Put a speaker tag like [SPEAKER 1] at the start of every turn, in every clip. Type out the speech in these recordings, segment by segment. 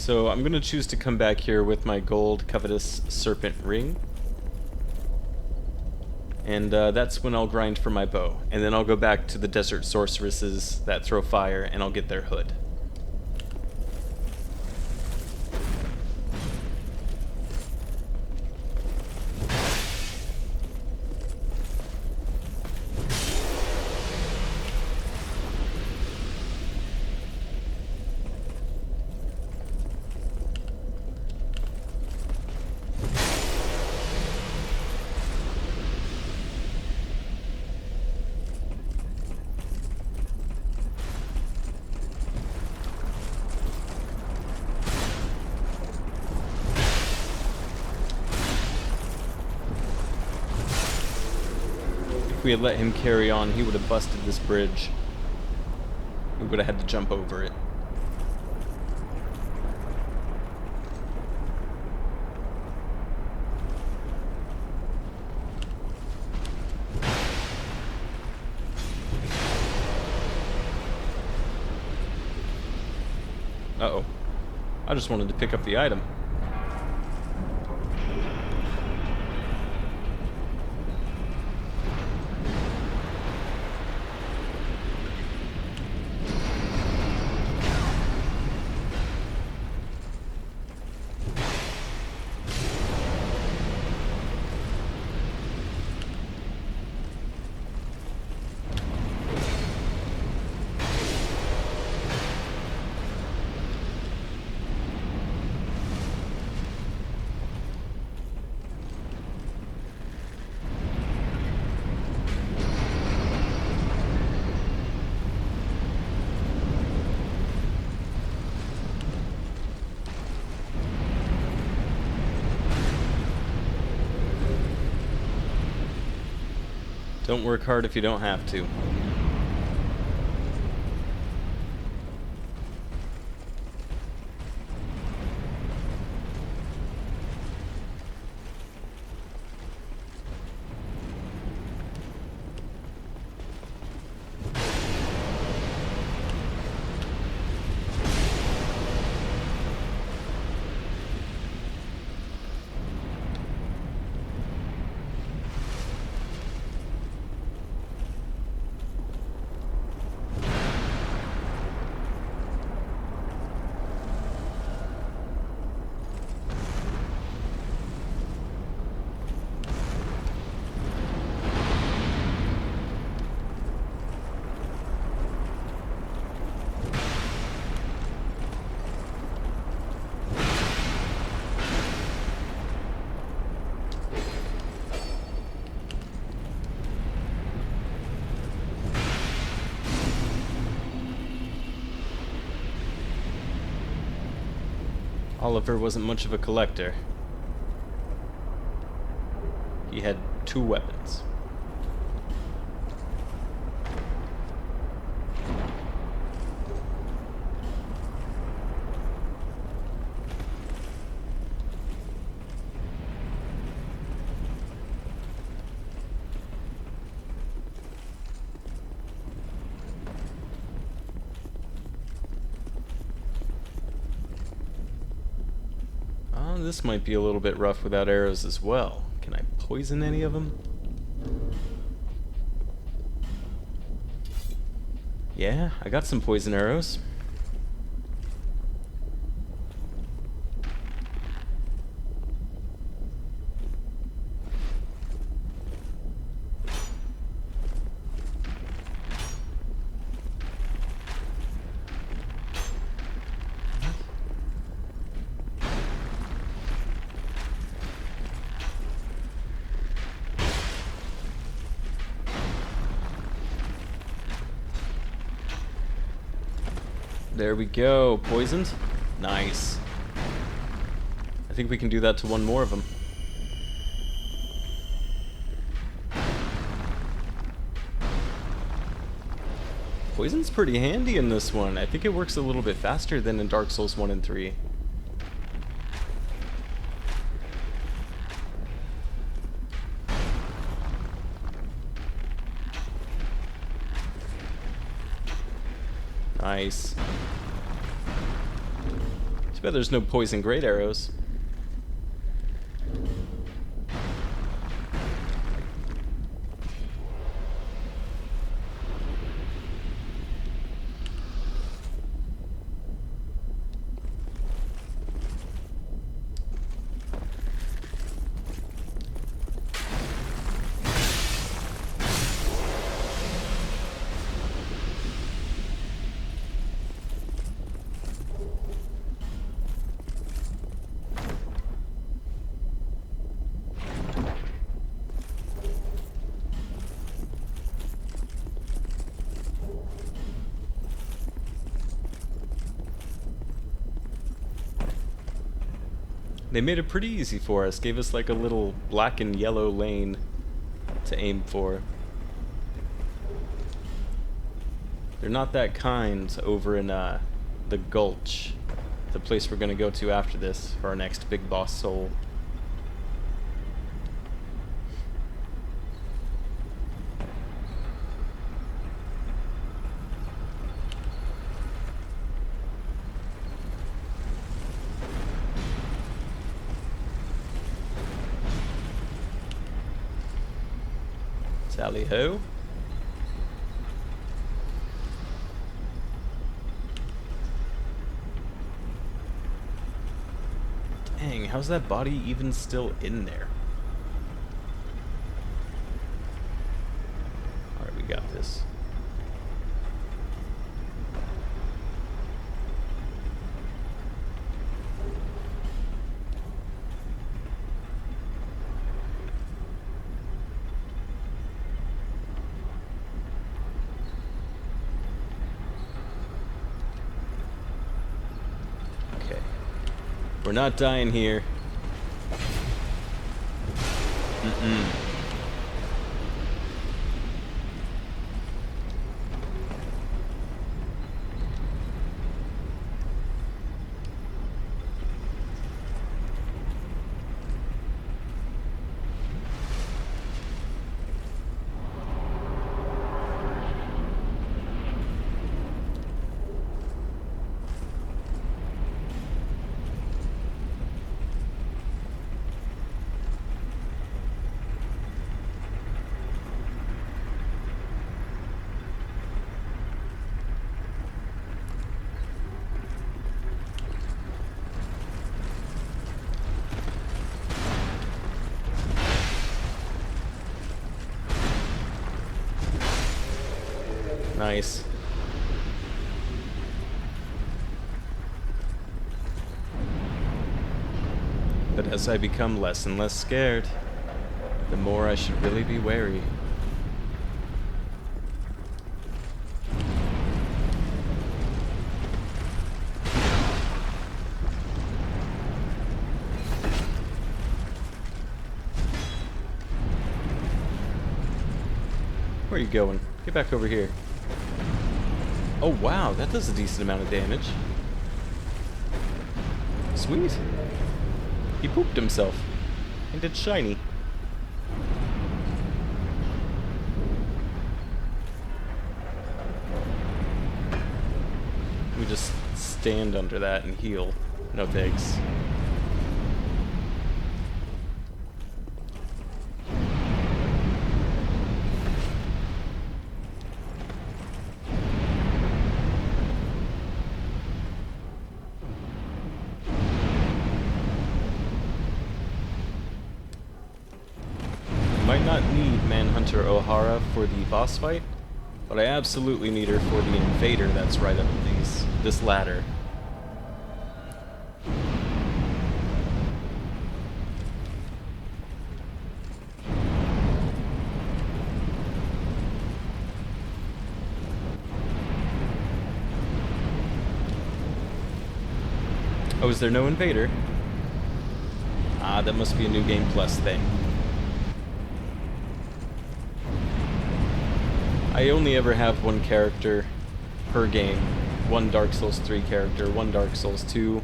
[SPEAKER 1] So I'm going to choose to come back here with my gold covetous serpent ring. And that's when I'll grind for my bow. And then I'll go back to the desert sorceresses that throw fire and I'll get their hood. If we had let him carry on, he would have busted this bridge. We would have had to jump over it. Uh-oh. I just wanted to pick up the item. Don't work hard if you don't have to. Oliver wasn't much of a collector. He had 2 weapons. This might be a little bit rough without arrows as well. Can I poison any of them? Yeah, I got some poison arrows. There we go. Poisoned? Nice. I think we can do that to one more of them. Poison's pretty handy in this one. I think it works a little bit faster than in Dark Souls 1 and 3. Nice. Too bad there's no poison great arrows. They made it pretty easy for us. Gave us like a little black and yellow lane to aim for. They're not that kind over in the Gulch, the place we're gonna go to after this for our next big boss soul. Tally ho. Dang, how's that body even still in there? Alright, we got this. We're not dying here. Nice. But as I become less and less scared, the more I should really be wary. Where are you going? Get back over here. Oh wow, that does a decent amount of damage. Sweet. He pooped himself. And it's shiny. We just stand under that and heal. No thanks. Might not need Manhunter O'Hara for the boss fight, but I absolutely need her for the invader that's right up this ladder. Oh, is there no invader? Ah, that must be a New Game Plus thing. I only ever have one character per game. One Dark Souls 3 character, one Dark Souls 2.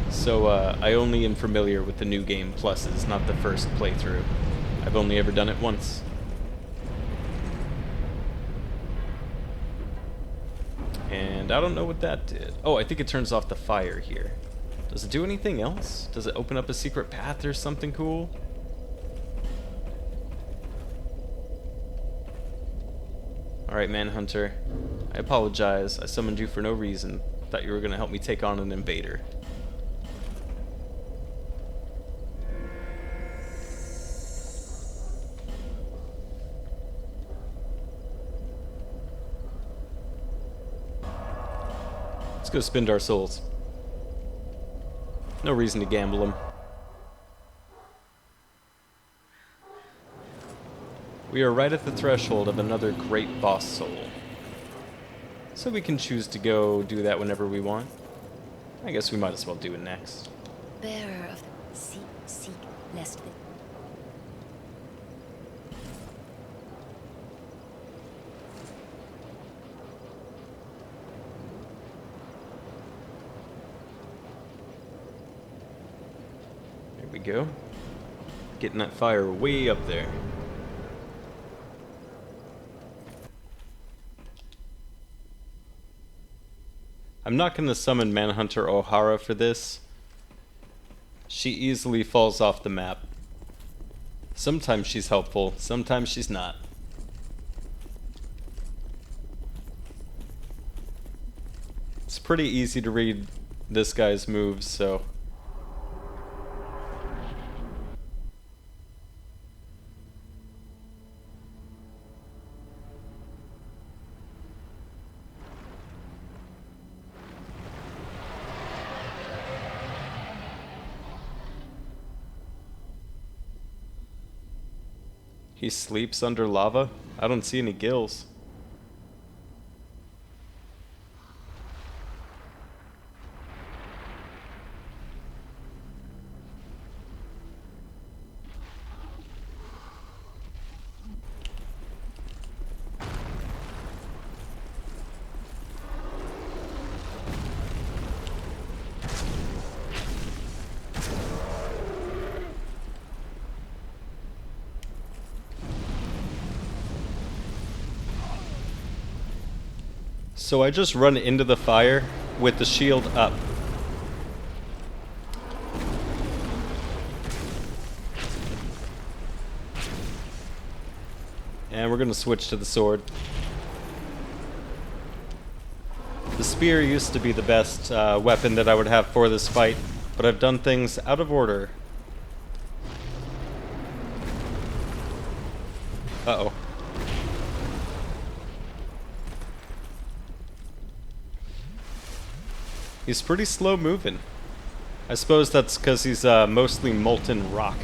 [SPEAKER 1] So I only am familiar with the New Game Pluses, not the first playthrough. I've only ever done it once. And And I don't know what that did. Oh, I think it turns off the fire here. Does it do anything else? Does it open up a secret path or something cool? Alright, Manhunter. I apologize. I summoned you for no reason. Thought you were going to help me take on an invader. Let's go spend our souls. No reason to gamble them. We are right at the threshold of another great boss soul. So we can choose to go do that whenever we want. I guess we might as well do it next.
[SPEAKER 2] Bearer of the seek, lest the...
[SPEAKER 1] There we go. Getting that fire way up there. I'm not going to summon Manhunter O'Hara for this. She easily falls off the map. Sometimes she's helpful, sometimes she's not. It's pretty easy to read this guy's moves, so... He sleeps under lava? I don't see any gills. So I just run into the fire with the shield up. And we're gonna switch to the sword. The spear used to be the best weapon that I would have for this fight, but I've done things out of order. Uh-oh. He's pretty slow moving. I suppose that's because he's mostly molten rock.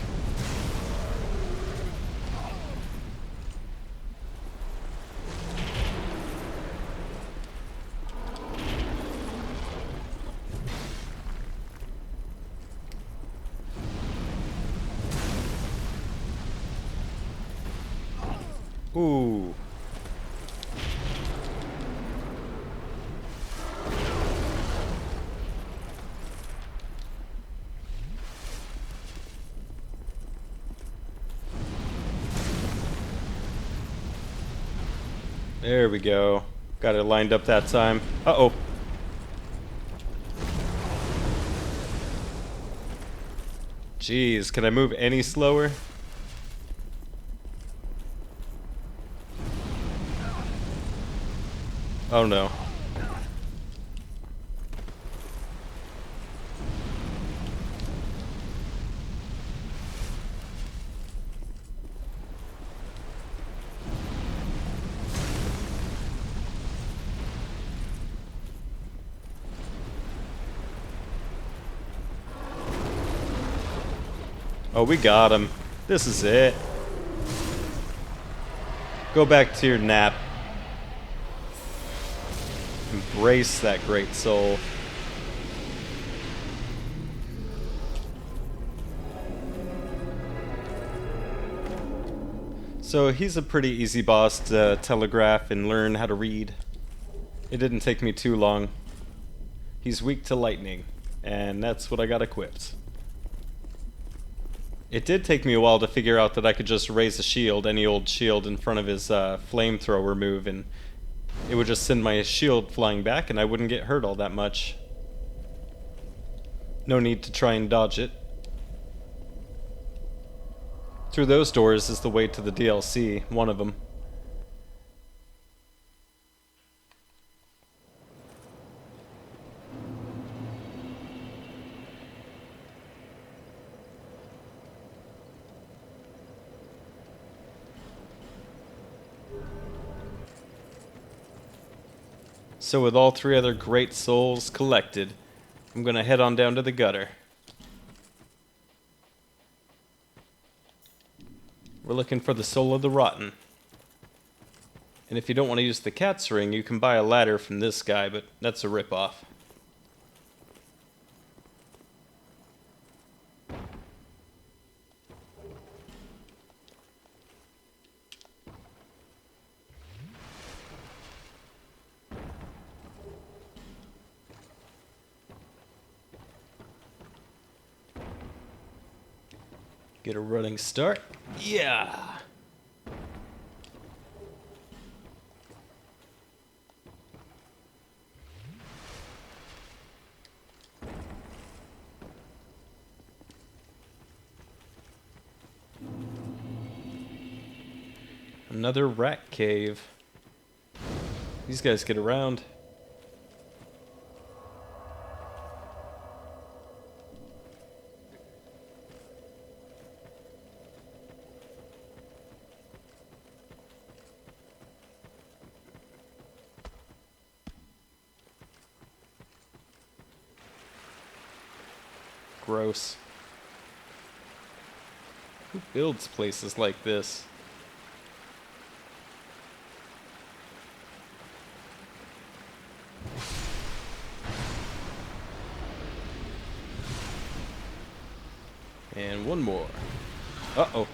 [SPEAKER 1] Ooh. There we go. Got it lined up that time. Uh-oh. Jeez, can I move any slower? Oh no. Oh, we got him. This is it. Go back to your nap. Embrace that great soul. So he's a pretty easy boss to telegraph and learn how to read. It didn't take me too long. He's weak to lightning, and that's what I got equipped. It did take me a while to figure out that I could just raise a shield, any old shield, in front of his flamethrower move, and it would just send my shield flying back and I wouldn't get hurt all that much. No need to try and dodge it. Through those doors is the way to the DLC, one of them. So with all 3 other great souls collected, I'm gonna head on down to the gutter. We're looking for the soul of the rotten. And if you don't want to use the cat's ring, you can buy a ladder from this guy, but that's a ripoff. Get a running start. Yeah! Another rat cave. These guys get around. Gross. Who builds places like this? And one more. Uh-oh.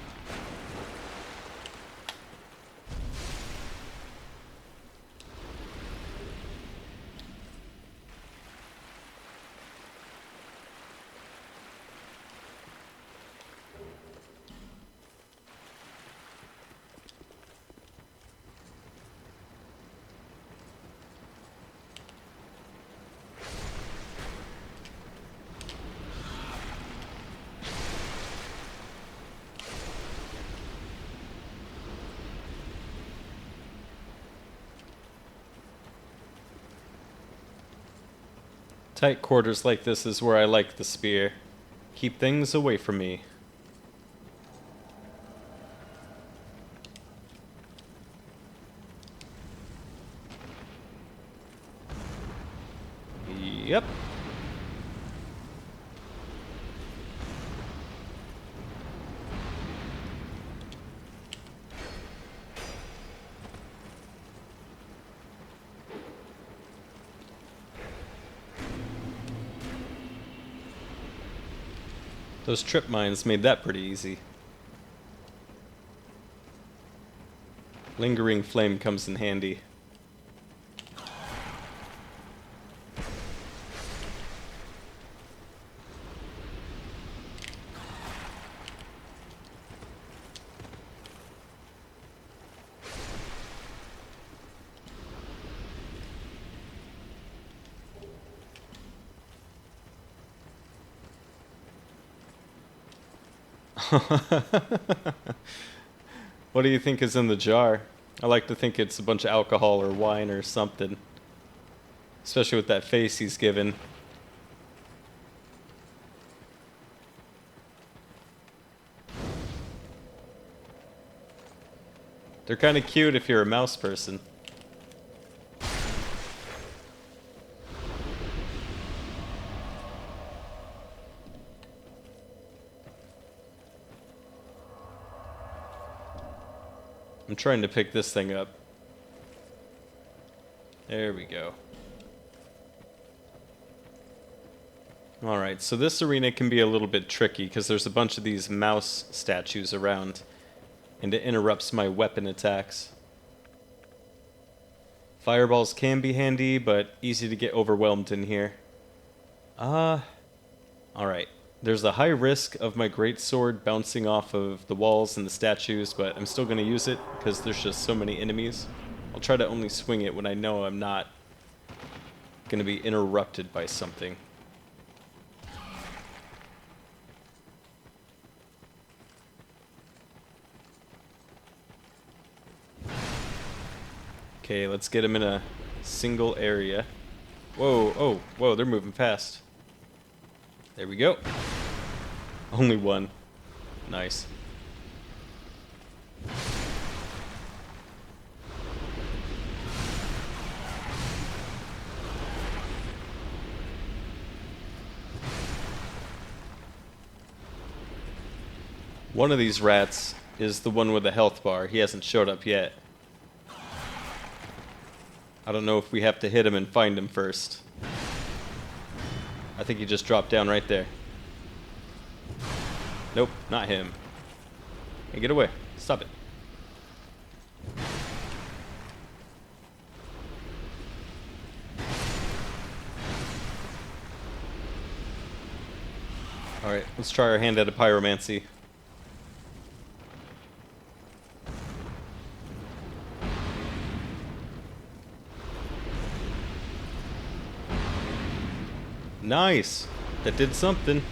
[SPEAKER 1] Tight quarters like this is where I like the spear. Keep things away from me. Yep. Those trip mines made that pretty easy. Lingering flame comes in handy. What do you think is in the jar? I like to think it's a bunch of alcohol or wine or something. Especially with that face he's given. They're kind of cute if you're a mouse person. I'm trying to pick this thing up. There we go. Alright, so this arena can be a little bit tricky because there's a bunch of these mouse statues around, and it interrupts my weapon attacks. Fireballs can be handy, but easy to get overwhelmed in here. Alright. There's a high risk of my greatsword bouncing off of the walls and the statues, but I'm still going to use it because there's just so many enemies. I'll try to only swing it when I know I'm not going to be interrupted by something. Okay, let's get him in a single area. Whoa, oh, whoa, they're moving fast. There we go. Only one. Nice. One of these rats is the one with the health bar. He hasn't showed up yet. I don't know if we have to hit him and find him first. I think he just dropped down right there. Nope, not him. Hey, get away. Stop it. Alright, let's try our hand at a pyromancy. Nice! That did something.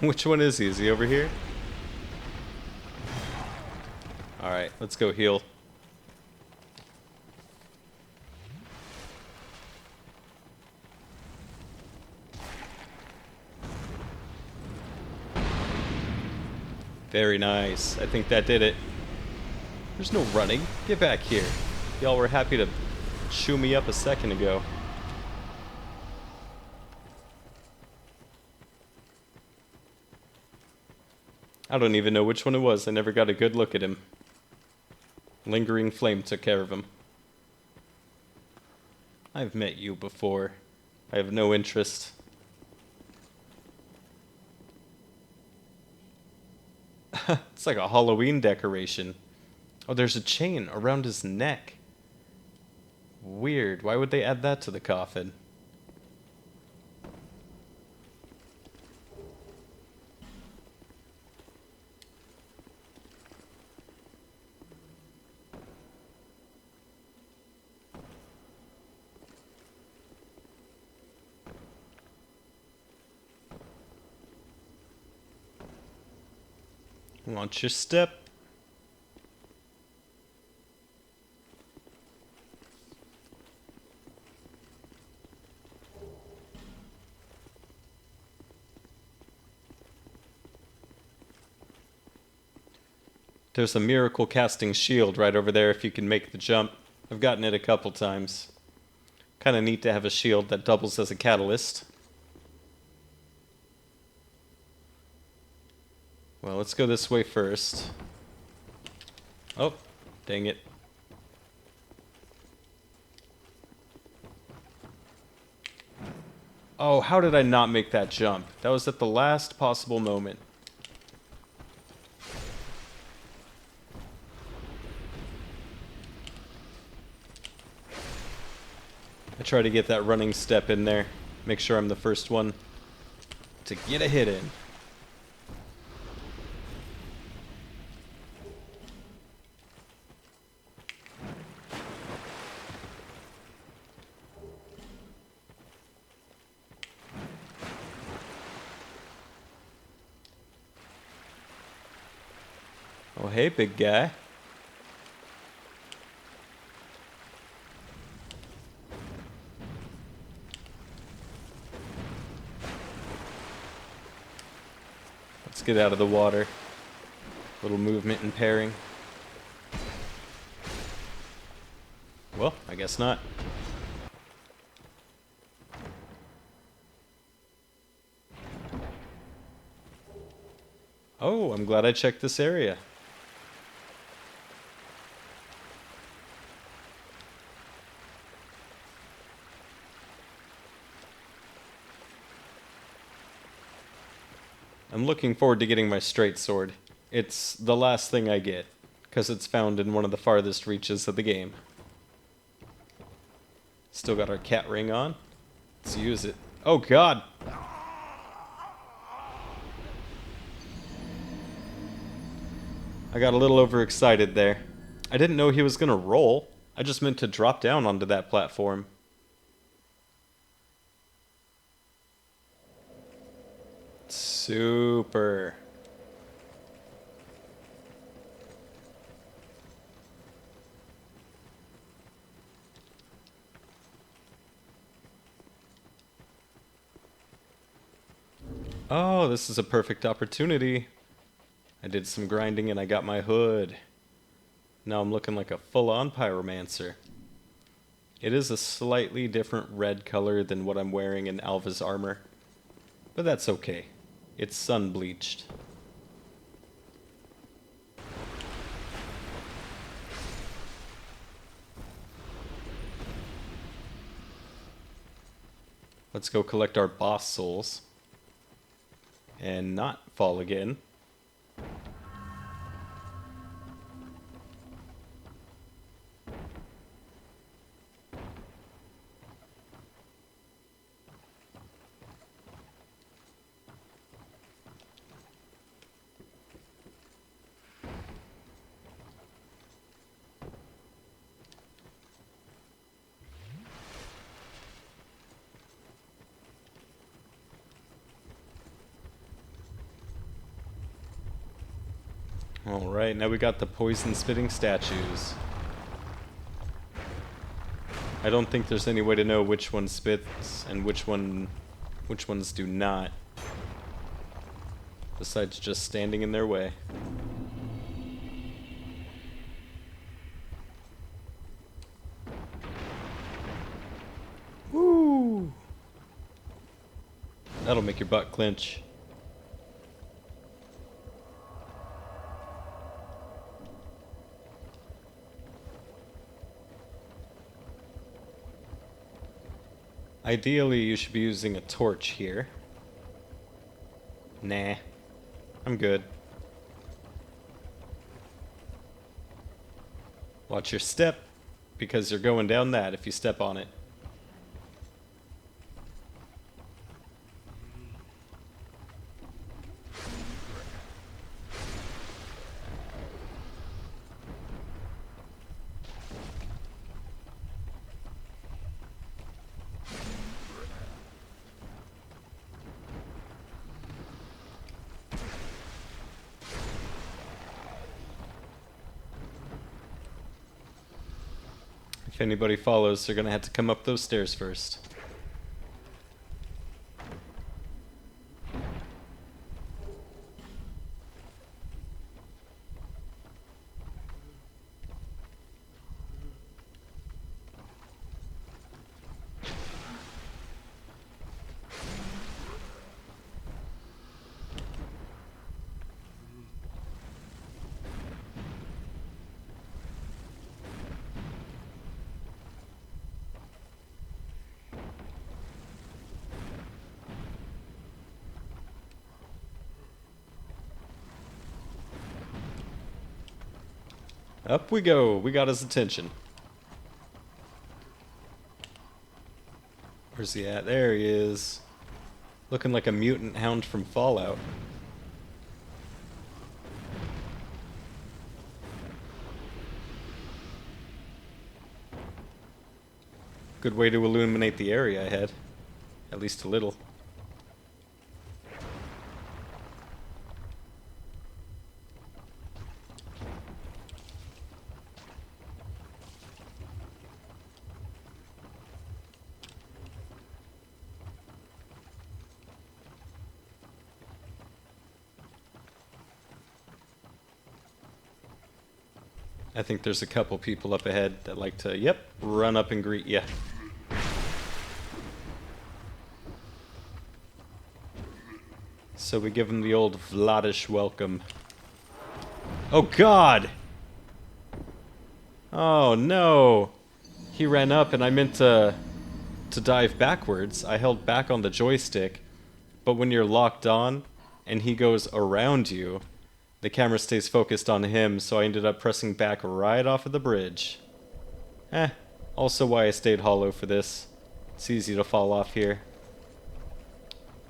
[SPEAKER 1] Which one is he? Is he over here? Alright, let's go heal. Very nice. I think that did it. There's no running. Get back here. Y'all were happy to shoo me up a second ago. I don't even know which one it was. I never got a good look at him. Lingering Flame took care of him. I've met you before. I have no interest. It's like a Halloween decoration. Oh, there's a chain around his neck. Weird. Why would they add that to the coffin? Launch your step. There's a miracle casting shield right over there if you can make the jump. I've gotten it a couple times. Kind of neat to have a shield that doubles as a catalyst. Well, let's go this way first. Oh, dang it. Oh, how did I not make that jump? That was at the last possible moment. I try to get that running step in there. Make sure I'm the first one to get a hit in. Oh, hey, big guy. Let's get out of the water. Little movement and pairing. Well, I guess not. Oh, I'm glad I checked this area. I'm looking forward to getting my straight sword. It's the last thing I get, because it's found in one of the farthest reaches of the game. Still got our cat ring on. Let's use it. Oh god! I got a little overexcited there. I didn't know he was gonna roll. I just meant to drop down onto that platform. Super. Oh, this is a perfect opportunity. I did some grinding and I got my hood. Now I'm looking like a full-on pyromancer. It is a slightly different red color than what I'm wearing in Alva's armor. But that's okay. It's sun-bleached. Let's go collect our boss souls. And not fall again. Alright, now we got the poison spitting statues. I don't think there's any way to know which one spits and which ones do not. Besides just standing in their way. Woo! That'll make your butt clench. Ideally, you should be using a torch here. Nah. I'm good. Watch your step, because you're going down that if you step on it. If anybody follows, they're gonna have to come up those stairs first. Up we go. We got his attention. Where's he at? There he is. Looking like a mutant hound from Fallout. Good way to illuminate the area ahead. At least a little. I think there's a couple people up ahead that like to, yep, run up and greet you. So we give him the old Vladish welcome. Oh god! Oh no! He ran up and I meant to dive backwards. I held back on the joystick, but when you're locked on and he goes around you, the camera stays focused on him, so I ended up pressing back right off of the bridge. Also why I stayed hollow for this. It's easy to fall off here.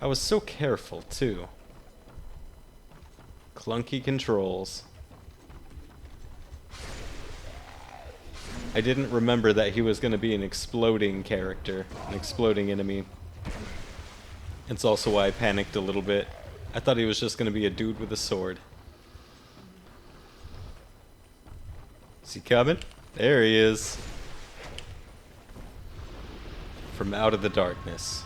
[SPEAKER 1] I was so careful, too. Clunky controls. I didn't remember that he was going to be an exploding character, an exploding enemy. It's also why I panicked a little bit. I thought he was just going to be a dude with a sword. Is he coming? There he is. From out of the darkness.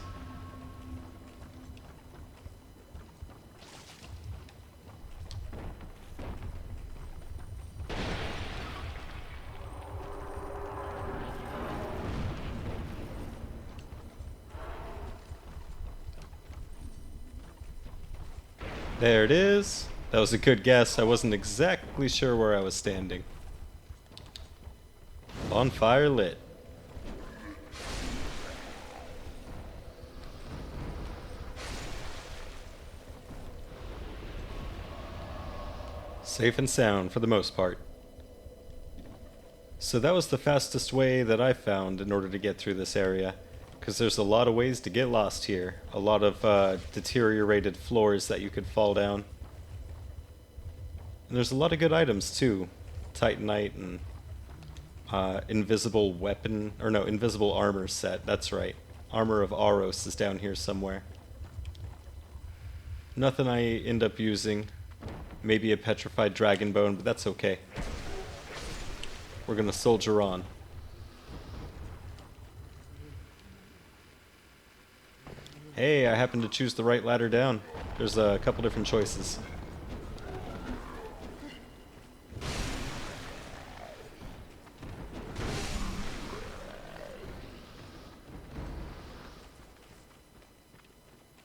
[SPEAKER 1] There it is. That was a good guess. I wasn't exactly sure where I was standing. Bonfire lit. Safe and sound for the most part. So that was the fastest way that I found in order to get through this area. Because there's a lot of ways to get lost here. A lot of deteriorated floors that you could fall down. And there's a lot of good items too. Titanite and invisible weapon, or no, invisible armor set, that's right. Armor of Auros is down here somewhere. Nothing I end up using. Maybe a petrified dragon bone, but that's okay. We're gonna soldier on. Hey, I happened to choose the right ladder down. There's a couple different choices.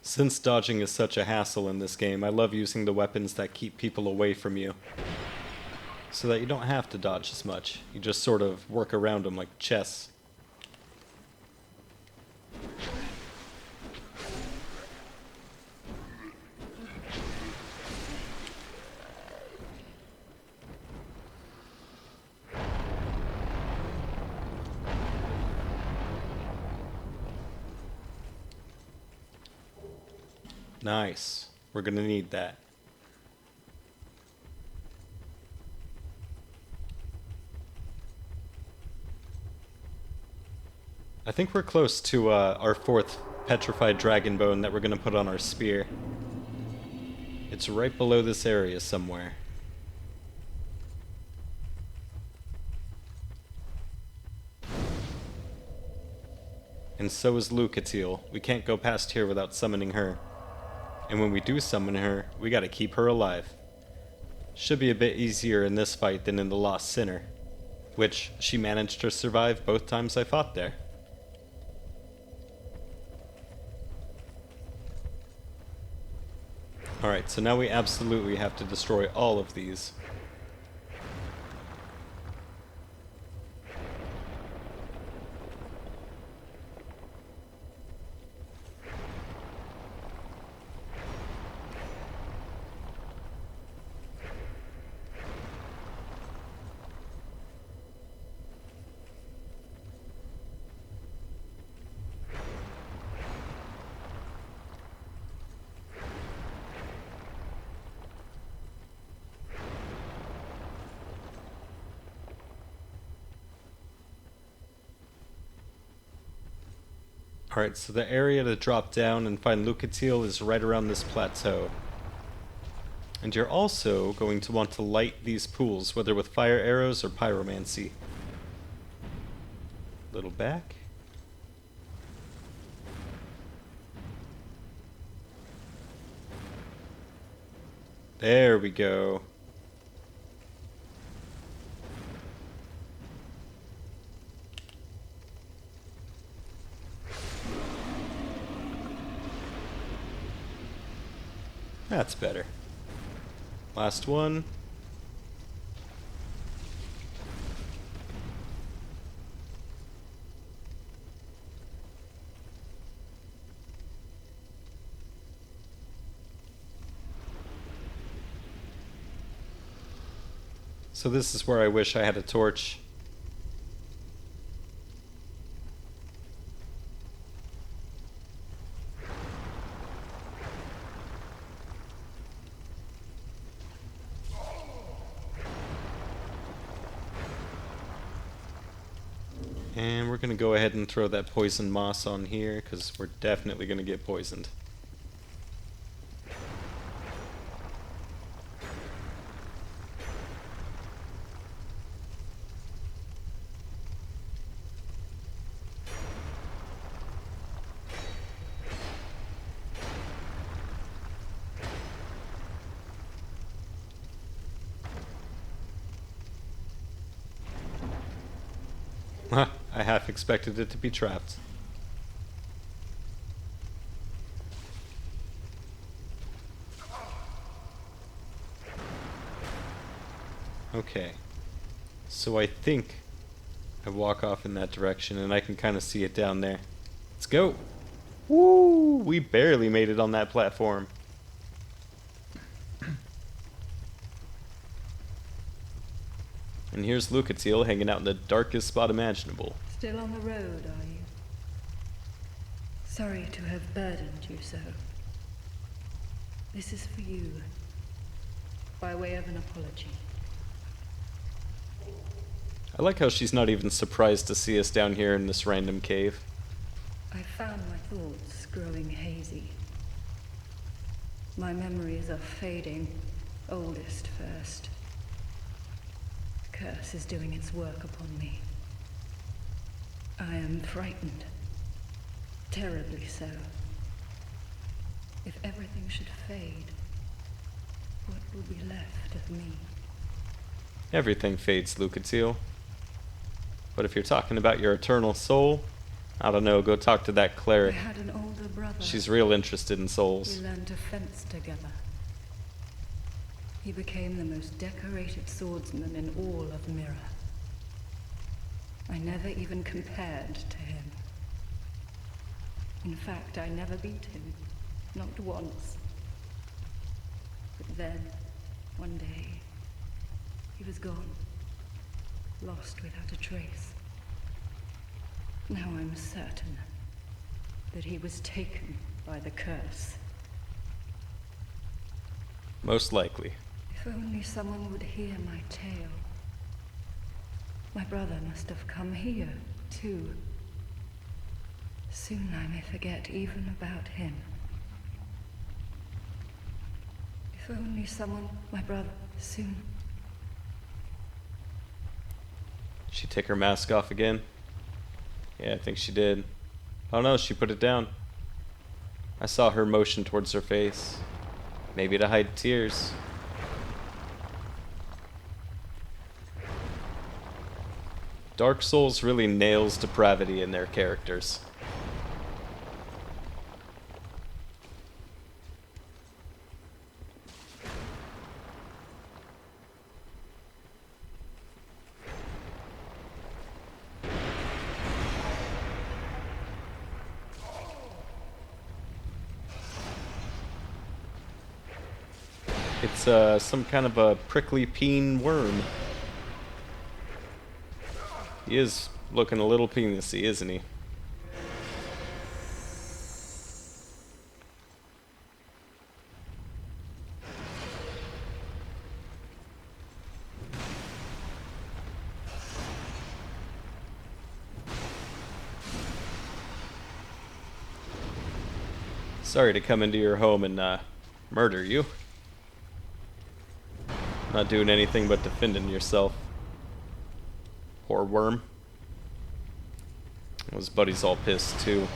[SPEAKER 1] Since dodging is such a hassle in this game, I love using the weapons that keep people away from you. So that you don't have to dodge as much. You just sort of work around them like chess. Nice. We're gonna need that. I think we're close to our fourth petrified dragon bone that we're gonna put on our spear. It's right below this area somewhere. And so is Lucatiel. We can't go past here without summoning her. And when we do summon her, we gotta keep her alive. Should be a bit easier in this fight than in the Lost Sinner, which she managed to survive both times I fought there. Alright, so now we absolutely have to destroy all of these. Alright, so the area to drop down and find Lucatiel is right around this plateau. And you're also going to want to light these pools, whether with fire arrows or pyromancy. Little back. There we go. That's better. Last one. So this is where I wish I had a torch. And we're going to go ahead and throw that poison moss on here, because we're definitely going to get poisoned. I half expected it to be trapped. Okay. So I think I walk off in that direction and I can kind of see it down there. Let's go! Woo! We barely made it on that platform. And here's Lucatiel hanging out in the darkest spot imaginable.
[SPEAKER 3] Still on the road, are you? Sorry to have burdened you so. This is for you, by way of an apology.
[SPEAKER 1] I like how she's not even surprised to see us down here in this random cave.
[SPEAKER 3] I found my thoughts growing hazy. My memories are fading, oldest first. Curse is doing its work upon me. I am frightened. Terribly so. If everything should fade, what will be left of me?
[SPEAKER 1] Everything fades, Lucatiel. But if you're talking about your eternal soul, I don't know, go talk to that
[SPEAKER 3] I
[SPEAKER 1] cleric.
[SPEAKER 3] had an older brother.
[SPEAKER 1] She's real interested in souls.
[SPEAKER 3] We learned to fence together. He became the most decorated swordsman in all of Mirror. I never even compared to him. In fact, I never beat him. Not once. But then, one day, he was gone. Lost without a trace. Now I'm certain that he was taken by the curse.
[SPEAKER 1] Most likely.
[SPEAKER 3] If only someone would hear my tale. My brother must have come here, too. Soon I may forget even about him. If only someone... My brother, soon...
[SPEAKER 1] Did she take her mask off again? Yeah, I think she did. Oh no, she put it down. I saw her motion towards her face. Maybe to hide tears. Dark Souls really nails depravity in their characters. It's some kind of a prickly peen worm. He is looking a little penisy, isn't he? Sorry to come into your home and murder you. Not doing anything but defending yourself. Poor worm. His buddy's all pissed too.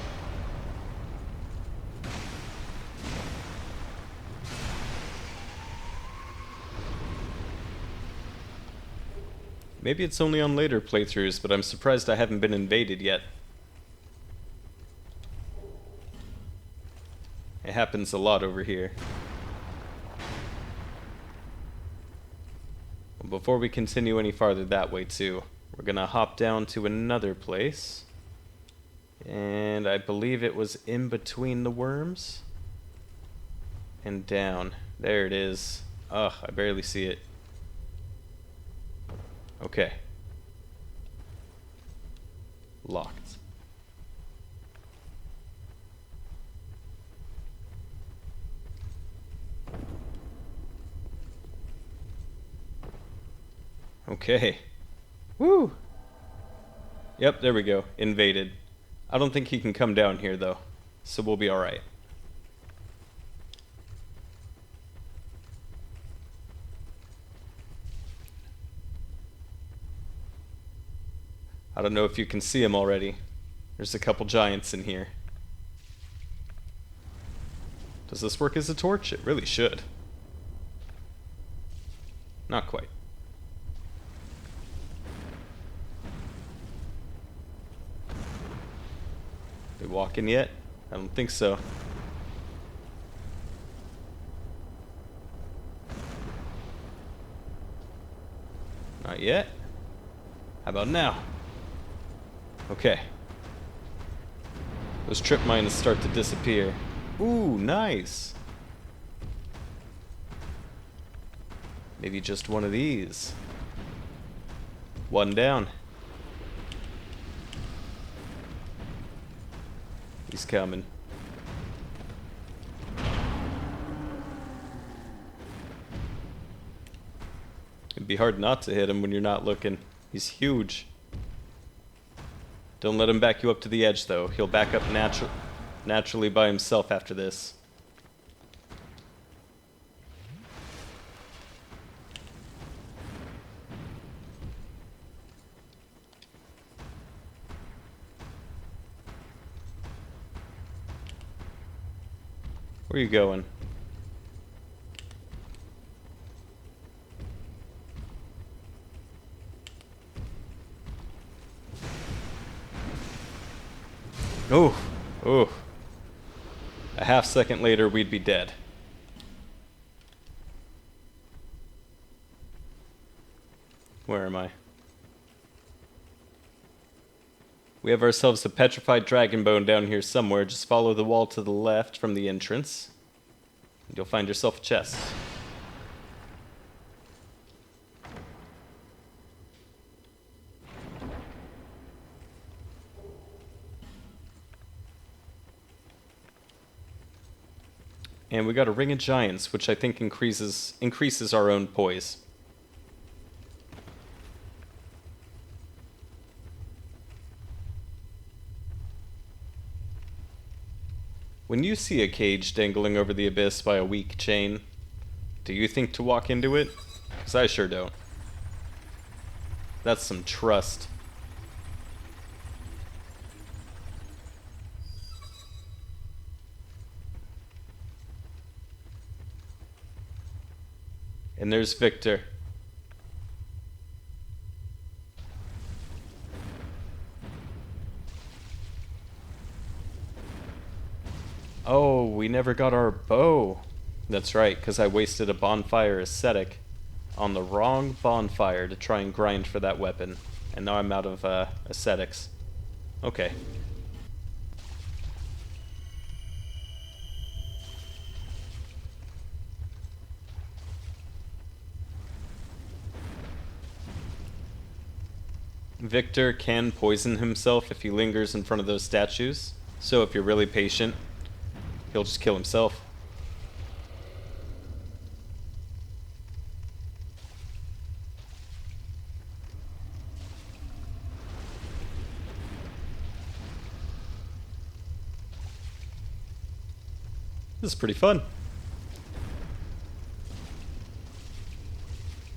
[SPEAKER 1] Maybe it's only on later playthroughs, but I'm surprised I haven't been invaded yet. It happens a lot over here. Well, before we continue any farther that way too, we're gonna hop down to another place. And I believe it was in between the worms. And down. There it is. Ugh, I barely see it. Okay. Locked. Okay. Woo! Yep, there we go. Invaded. I don't think he can come down here, though. So we'll be alright. I don't know if you can see him already. There's a couple giants in here. Does this work as a torch? It really should. Not quite. They walking yet? I don't think so. Not yet. How about now? Okay. Those trip mines start to disappear. Ooh, nice. Maybe just one of these. One down. He's coming. It'd be hard not to hit him when you're not looking. He's huge. Don't let him back you up to the edge, though. He'll back up naturally by himself after this. Where are you going? Oh, oh. A half second later, we'd be dead. Where am I? We have ourselves a petrified dragon bone down here somewhere. Just follow the wall to the left from the entrance, and you'll find yourself a chest. And we got a Ring of Giants, which I think increases our own poise. When you see a cage dangling over the abyss by a weak chain, do you think to walk into it? 'Cause I sure don't. That's some trust. And there's Victor. Oh, we never got our bow. That's right, because I wasted a bonfire ascetic on the wrong bonfire to try and grind for that weapon. And now I'm out of ascetics. Okay. Victor can poison himself if he lingers in front of those statues. So if you're really patient, he'll just kill himself. This is pretty fun.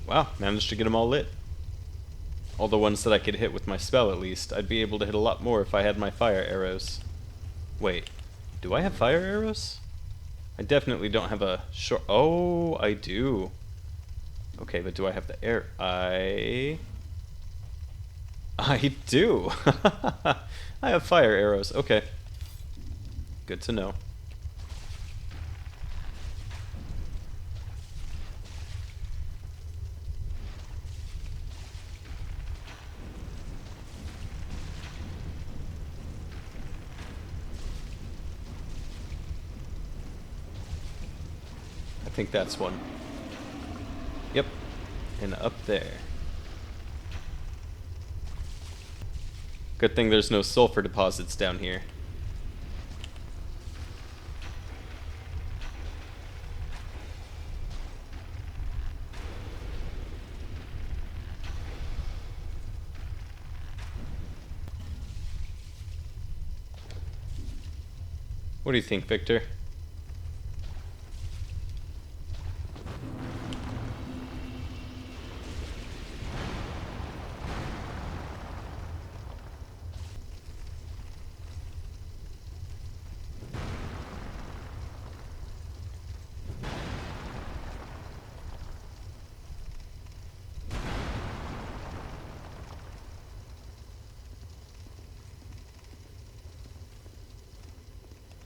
[SPEAKER 1] Wow, managed to get them all lit. All the ones that I could hit with my spell, at least. I'd be able to hit a lot more if I had my fire arrows. Wait, do I have fire arrows? I definitely don't have a short... Oh, I do. Okay, but do I have the air... I do. I have fire arrows. Okay. Good to know. I think that's one. Yep. And up there. Good thing there's no sulfur deposits down here. What do you think, Victor?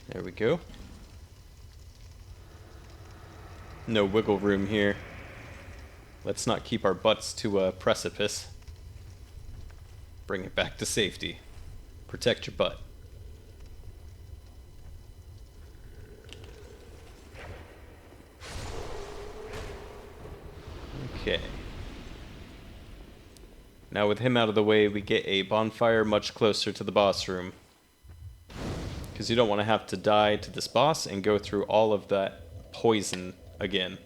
[SPEAKER 1] There we go. No wiggle room here. Let's not keep our butts to a precipice. Bring it back to safety. Protect your butt. Okay. Now with him out of the way, we get a bonfire much closer to the boss room. Because you don't want to have to die to this boss and go through all of that poison again.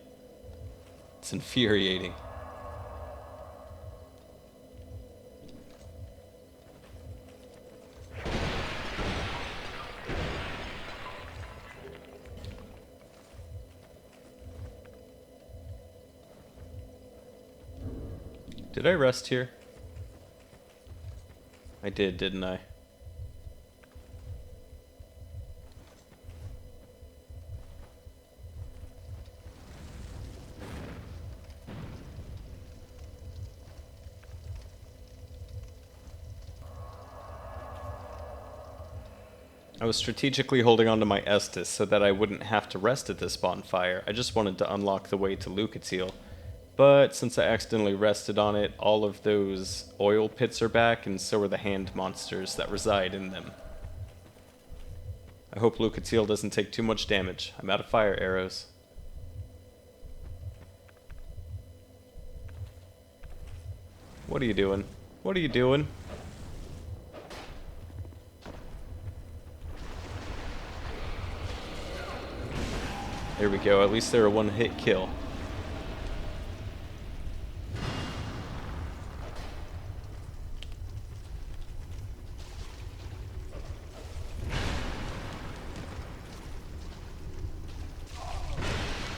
[SPEAKER 1] It's infuriating. Did I rest here? I did, didn't I? I was strategically holding onto my Estus so that I wouldn't have to rest at this bonfire. I just wanted to unlock the way to Lucatiel. But since I accidentally rested on it, all of those oil pits are back, and so are the hand monsters that reside in them. I hope Lucatiel doesn't take too much damage. I'm out of fire arrows. What are you doing? What are you doing? There we go, at least they're a one-hit kill.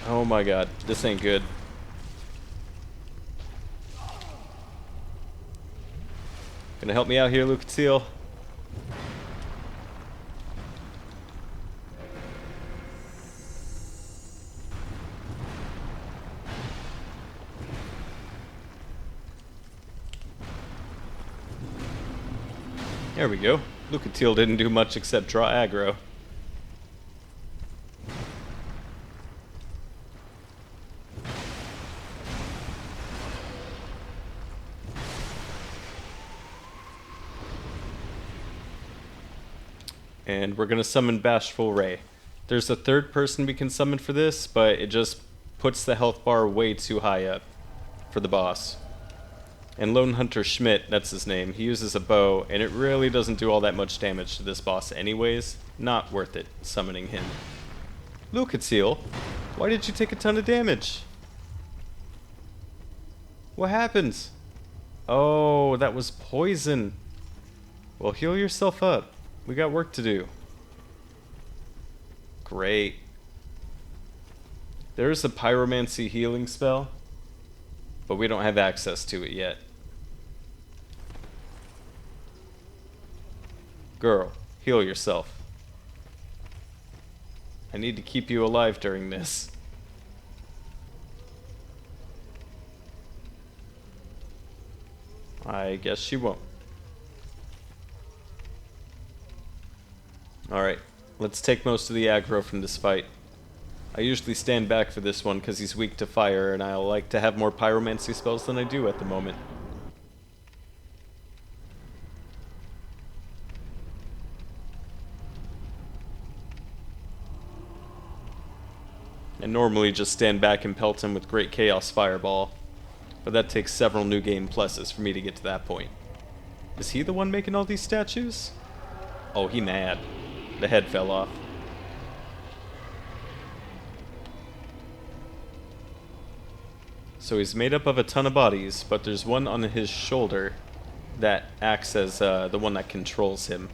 [SPEAKER 1] Oh my god, this ain't good. Gonna help me out here, Lucatiel? There we go. Lucatiel didn't do much except draw aggro. And we're gonna summon Bashful Ray. There's a third person we can summon for this, but it just puts the health bar way too high up for the boss. And Lone Hunter Schmidt, that's his name, he uses a bow, and it really doesn't do all that much damage to this boss anyways. Not worth it, summoning him. Lucatiel, why did you take a ton of damage? What happened? Oh, that was poison. Well, heal yourself up. We got work to do. Great. There's a pyromancy healing spell, but we don't have access to it yet. Girl, heal yourself. I need to keep you alive during this. I guess she won't. Alright, let's take most of the aggro from this fight. I usually stand back for this one because he's weak to fire, and I like to have more pyromancy spells than I do at the moment. I normally just stand back and pelt him with Great Chaos Fireball, but that takes several New Game Pluses for me to get to that point. Is he the one making all these statues? Oh, he mad. The head fell off. So he's made up of a ton of bodies, but there's one on his shoulder that acts as the one that controls him.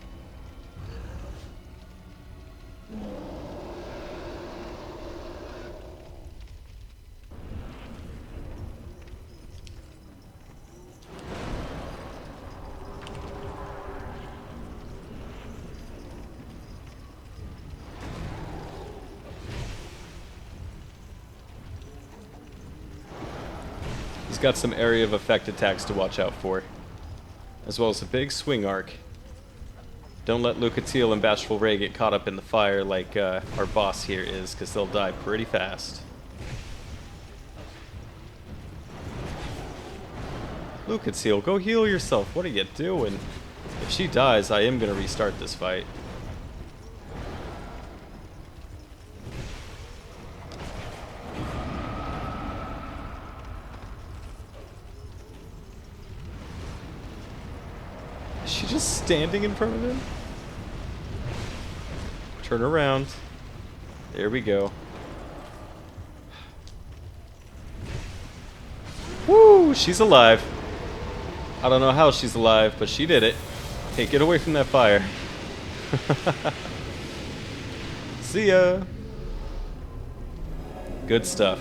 [SPEAKER 1] got some area of effect attacks to watch out for, as well as a big swing arc. Don't let Lucatiel and Bashful Ray get caught up in the fire like our boss here is, because they'll die pretty fast. Lucatiel, go heal yourself. What are you doing? If she dies, I am going to restart this fight. Is she just standing in front of him? Turn around. There we go. Woo! She's alive. I don't know how she's alive, but she did it. Hey, get away from that fire. See ya! Good stuff.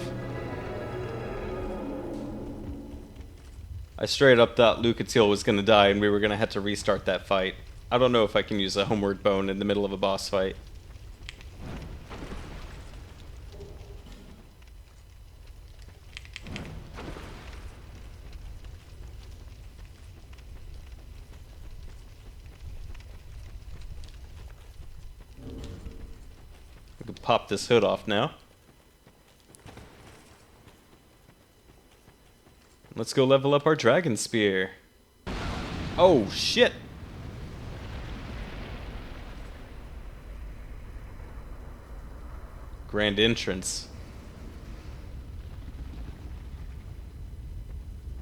[SPEAKER 1] I straight up thought Lucatiel was gonna die and we were gonna have to restart that fight. I don't know if I can use a homeward bone in the middle of a boss fight. We can pop this hood off now. Let's go level up our dragon spear. Oh, shit! Grand entrance.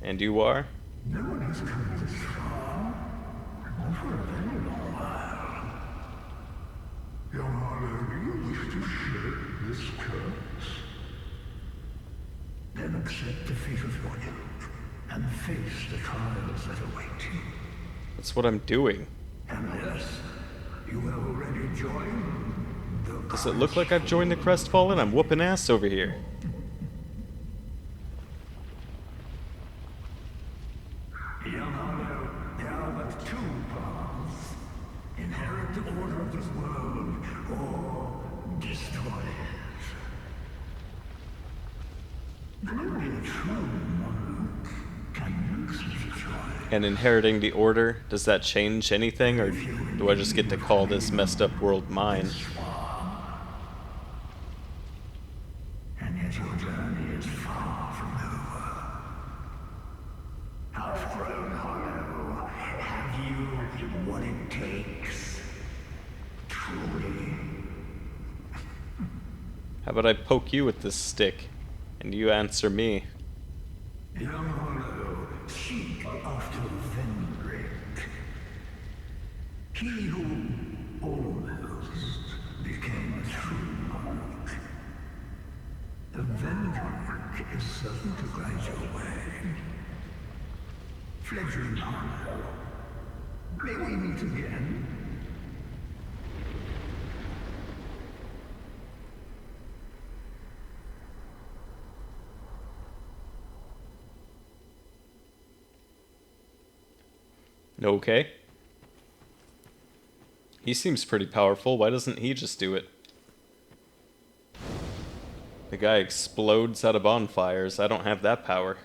[SPEAKER 1] And you are?
[SPEAKER 4] No one has come this far, not for a very long while. Young Harlow, do you wish to shake this curse? Then accept the fate of your youth, and face the trials that await you.
[SPEAKER 1] That's what I'm doing.
[SPEAKER 4] Unless you have already joined the
[SPEAKER 1] Does it look like I've joined the Crestfallen? I'm whooping ass over here.
[SPEAKER 4] Young Harlow, there are but two paths. Inherit the order of this world, or destroy it. But only a true monarch can make such a choice.
[SPEAKER 1] And inheriting the order, does that change anything, or do I just get to call this messed up world mine?
[SPEAKER 4] And yet your journey is far from over. Half-grown Hollow, have you what it takes? Truly?
[SPEAKER 1] How about I poke you with this stick, and you answer me?
[SPEAKER 4] Young Hollow, seek after Vendrick. He who almost became a true monarch. The Vendrick is certain to guide your way. Fledgling Hollow, may we meet again?
[SPEAKER 1] Okay. He seems pretty powerful. Why doesn't he just do it? The guy explodes out of bonfires. I don't have that power.